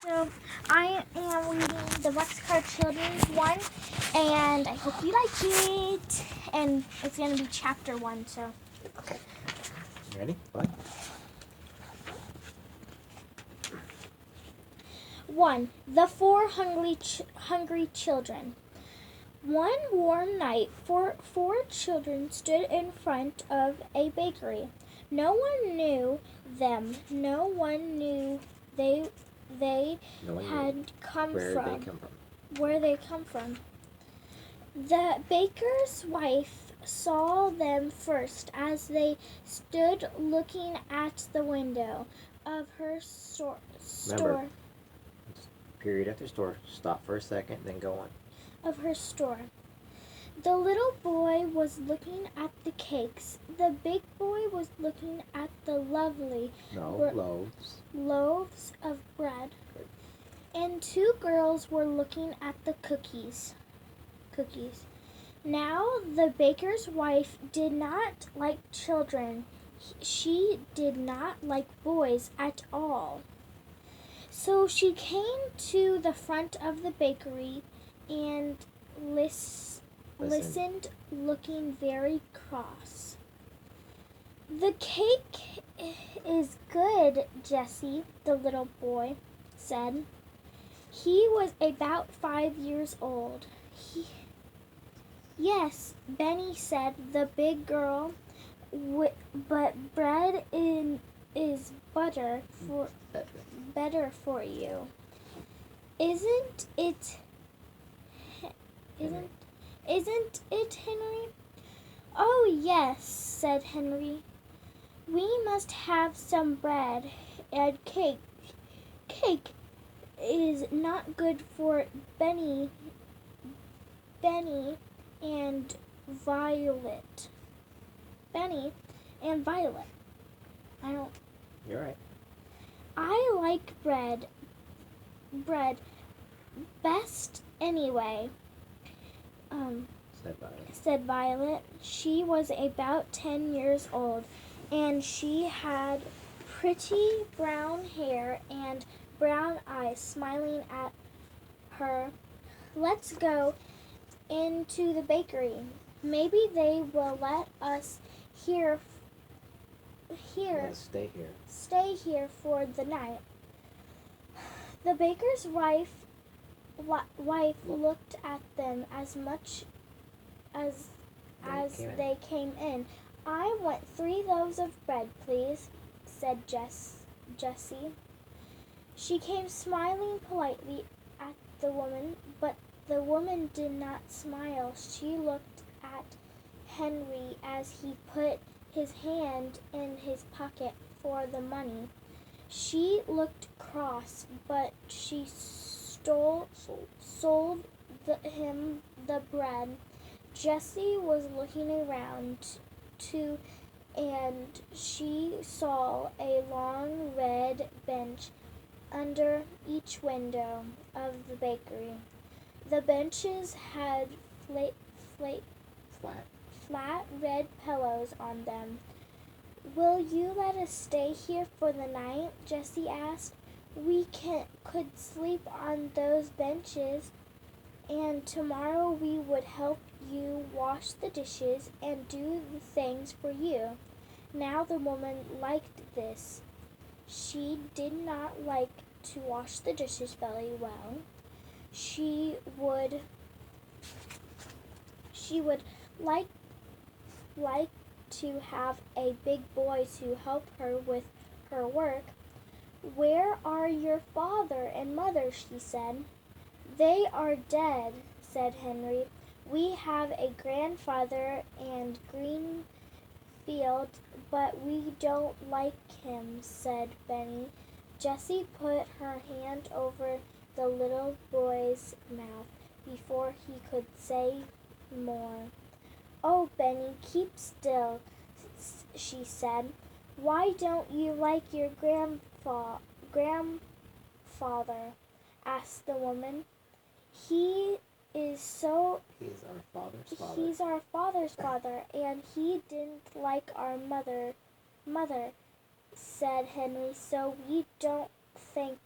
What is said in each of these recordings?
So I am reading the Boxcar Children's one, and I hope you like it. And it's going to be chapter 1, so. Okay. You ready? What? 1. The Four Hungry Children. One warm night, four children stood in front of a bakery. No one knew them. No one knew they had come from. Where they come from. The baker's wife saw them first as they stood looking at the window of her store. Remember, period after store. Stop for a second, then go on. Of her store. The little boy was looking at the cakes. The big boy was looking at the lovely loaves of bread. Good. And 2 girls were looking at the cookies. Now the baker's wife did not like children. She did not like boys at all. So she came to the front of the bakery and listened, looking very cross. The cake is good, Jessie, the little boy said. He was about 5 years old. Yes, Benny said, the big girl, but bread is better for you. Isn't it, Henry? Oh, yes, said Henry. We must have some bread and cake. Cake is not good for Benny and Violet. You're right. I like bread best anyway, said Violet. She was about 10 years old, and she had pretty brown hair and brown eyes smiling at her. Let's go into the bakery. Maybe they will let us stay here for the night. The baker's wife looked at them as much as they came in. I want 3 loaves of bread, please, said Jessie. She came smiling politely at the woman, but the woman did not smile. She looked at Henry as he put his hand in his pocket for the money. She looked cross, but she sold him the bread. Jessie was looking around too, and she saw a long red bench under each window of the bakery. The benches had flat red pillows on them. Will you let us stay here for the night? Jessie asked. We could sleep on those benches, and tomorrow we would help you wash the dishes and do the things for you. Now the woman liked this. She did not like to wash the dishes very well. She would like to have a big boy to help her with her work. Where are your father and mother? She said. They are dead, said Henry. We have a grandfather and Greenfield, but we don't like him, said Benny. Jessie put her hand over the little boy's mouth before he could say more. Oh, Benny, keep still, she said. Why don't you like your grandfather? Asked the woman. He's our father's father, and he didn't like our mother, said Henry, so we don't think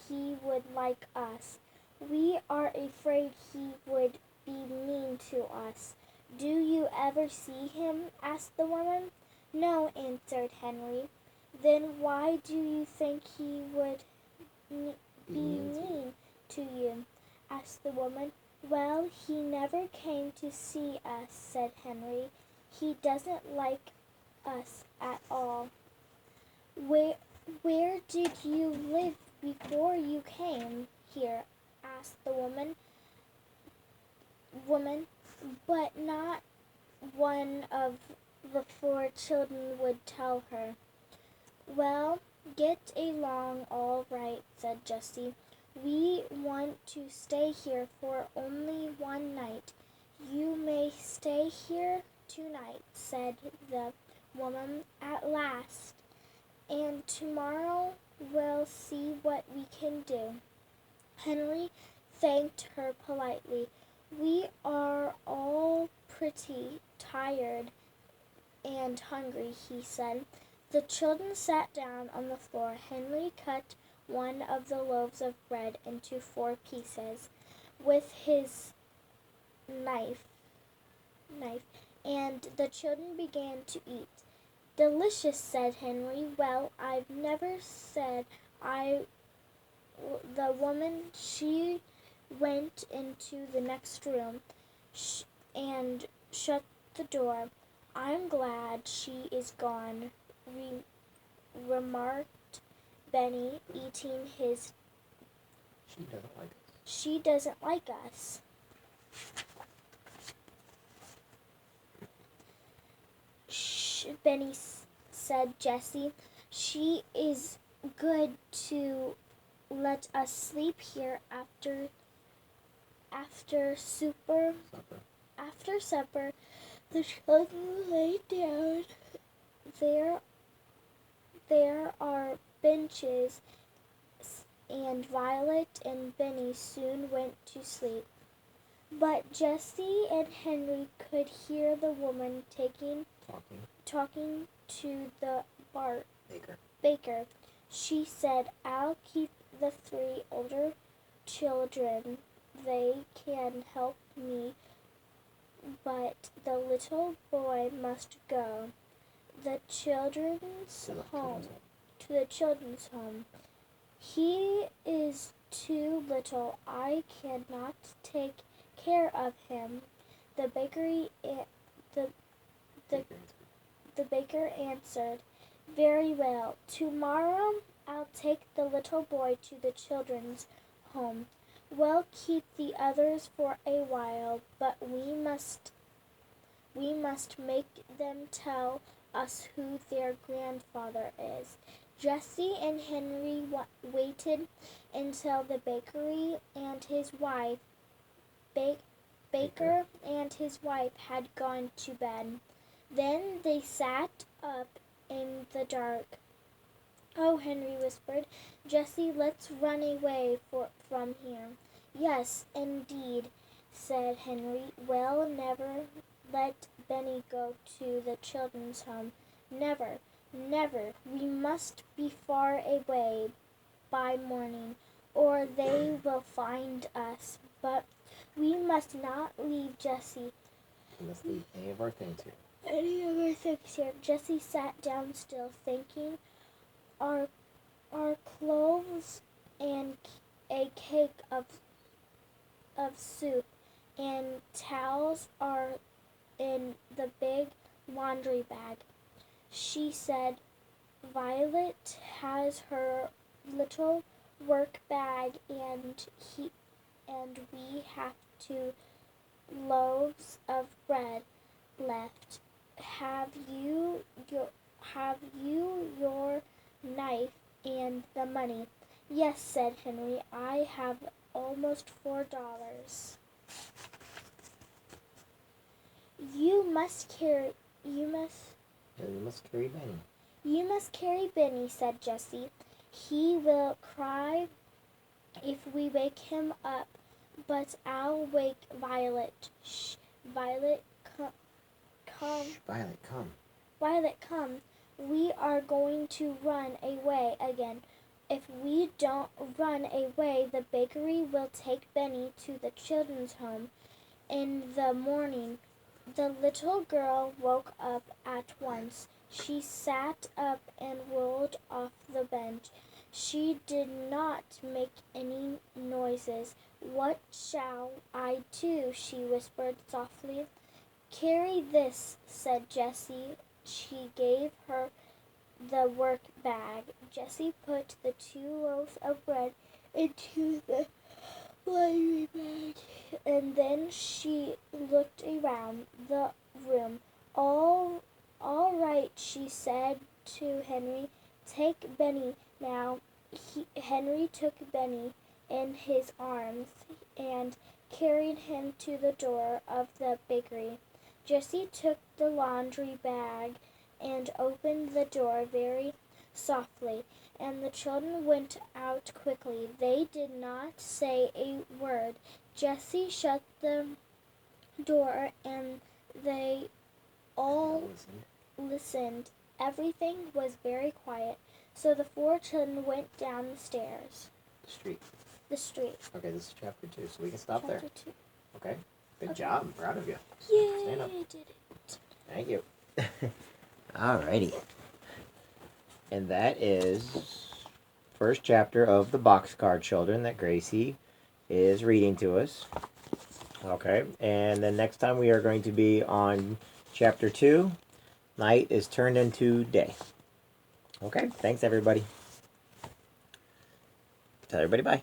he would like us. We are afraid he would be mean to us. Do you ever see him? Asked the woman. No, answered Henry. Then why do you think he would be mean to you? Asked the woman. Well, he never came to see us, said Henry. He doesn't like us at all. Where did you live before you came here? Asked the woman, but not one of the four children would tell her. Well, get along all right, said Jessie. We want to stay here for only one night. You may stay here tonight, said the woman at last, and tomorrow we'll see what we can do. Henry thanked her politely. We are all pretty tired and hungry, he said. The children sat down on the floor. Henry cut one of the loaves of bread into 4 pieces with his knife, and the children began to eat. Delicious, said Henry. Well, I've never said the woman, she went into the next room and shut the door. I'm glad she is gone, remarked Benny, eating his... She doesn't like us. She doesn't like us. Shh, Benny said Jessie. She is good to let us sleep here after supper. After supper, the children lay down. There are benches, and Violet and Benny soon went to sleep. But Jessie and Henry could hear the woman talking to the baker. She said, I'll keep the 3 older children. They can help me, but the little boy must go to the children's home. He is too little. I cannot take care of him. The baker answered, Very well. Tomorrow I'll take the little boy to the children's home. We'll keep the others for a while, but we must make them tell us who their grandfather is. Jessie and Henry waited until the baker and his wife had gone to bed. Then they sat up in the dark. Oh, Henry whispered. Jessie, let's run away from here. Yes, indeed, said Henry. We'll never let Benny go to the children's home. Never, never. We must be far away by morning, or they will find us. But we must not leave Jessie. We must leave any of our things here. Jessie sat down still, thinking. Our clothes and a cake of soup and towels are in the big laundry bag. She said, Violet has her little work bag and we have 2 loaves of bread left. Have you your knife and the money? Yes, said Henry. I have almost $4. You must carry Benny. You must carry Benny, said Jessie. He will cry if we wake him up, but I'll wake Violet. Shh, Violet, come. Shh, Violet, come. Violet, come. We are going to run away again. If we don't run away, the bakery will take Benny to the children's home in the morning." The little girl woke up at once. She sat up and rolled off the bench. She did not make any noises. "What shall I do?" she whispered softly. "Carry this," said Jessie. She gave her the work bag. Jessie put the 2 loaves of bread into the laundry bag, and then she looked around the room. All right," she said to Henry. "Take Benny now." Henry took Benny in his arms and carried him to the door of the bakery. Jessie took the laundry bag and opened the door very softly, and the children went out quickly. They did not say a word. Jessie shut the door, and they all listened. Everything was very quiet, so the 4 children went down the stairs. The street. Okay, this is chapter 2, so we can stop there. Chapter 2. Okay. Good job. I'm proud of you. Yay, Stand up. I did it. Thank you. Alrighty. And that is first chapter of the Boxcar Children that Gracie is reading to us. Okay, and then next time we are going to be on chapter 2, Night is Turned into Day. Okay, thanks everybody. Tell everybody bye.